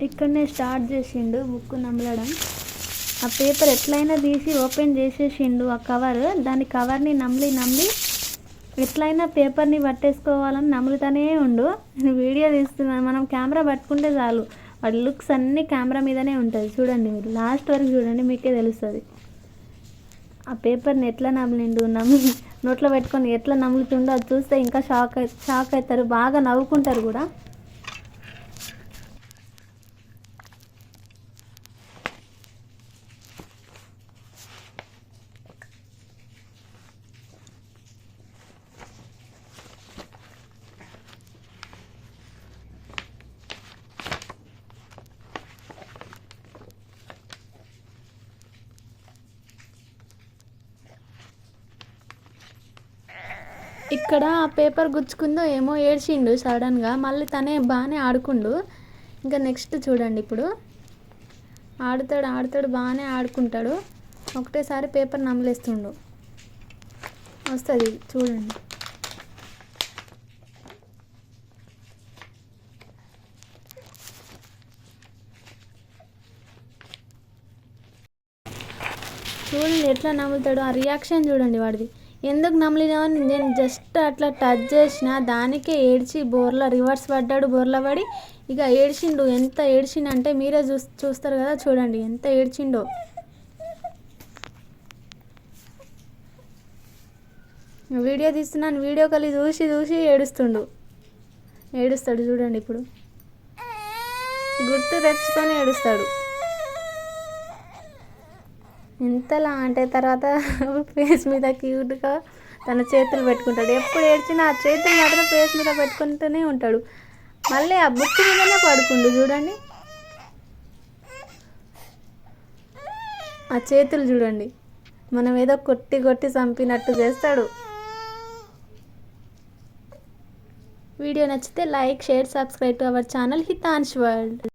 ఇక్కడనే స్టార్ట్ చేసిండు బుక్ నమలడం. ఆ పేపర్ ఎట్లయినా తీసి ఓపెన్ చేసేసిండు. ఆ కవర్, దాని కవర్ని నమిలి ఎట్లయినా పేపర్ని పట్టేసుకోవాలని నములుతూనే ఉండు. నేను వీడియో తీస్తున్నాను. మనం కెమెరా పట్టుకుంటే చాలు, వాడి లుక్స్ అన్నీ కెమెరా మీదనే ఉంటుంది. చూడండి, మీరు లాస్ట్ వరకు చూడండి, మీకే తెలుస్తుంది. ఆ పేపర్ని ఎట్లా నమిలిండు, నోట్లో పెట్టుకొని ఎట్లా నములుతుండో అది చూస్తే ఇంకా షాక్ అవుతారు, బాగా నవ్వుకుంటారు కూడా. ఇక్కడ ఆ పేపర్ గుచ్చుకుందో ఏమో, ఏడ్చిండు సడన్గా. మళ్ళీ తనే బాగానే ఆడుకుండు. ఇంకా నెక్స్ట్ చూడండి, ఇప్పుడు ఆడుతాడు బాగానే ఆడుకుంటాడు. ఒకటేసారి పేపర్ నమిలేస్తుండు. వస్తుంది చూడండి. చూడండి ఎట్లా నములుతాడు, ఆ రియాక్షన్ చూడండి వాడిది. ఎందుకు నమిలినావని నేను జస్ట్ అట్లా టచ్ చేసిన దానికే ఏడ్చి రివర్స్ పడ్డాడు. బోర్లా పడి ఇక ఏడ్చిండు. ఎంత ఏడ్చిండంటే మీరే చూస్తారు కదా, చూడండి ఎంత ఏడ్చిండో. వీడియో తీస్తున్నాను, వీడియో కాల్ చూసి ఏడుస్తాడు చూడండి. ఇప్పుడు గుర్తు తెచ్చుకొని ఏడుస్తాడు. ఎంతలా అంటే తర్వాత ఫేస్ మీద క్యూట్గా తన చేతులు పెట్టుకుంటాడు. ఎప్పుడు ఏడ్చినా ఆ చేతులు మాత్రం ఫేస్ మీద పెట్టుకుంటూనే ఉంటాడు. మళ్ళీ ఆ బుక్ మీదనే పడుకుండు చూడండి. ఆ చేతులు చూడండి, మనం ఏదో కొట్టి చంపినట్టు చేస్తాడు. వీడియో నచ్చితే like, share, subscribe to our channel Hitansh world.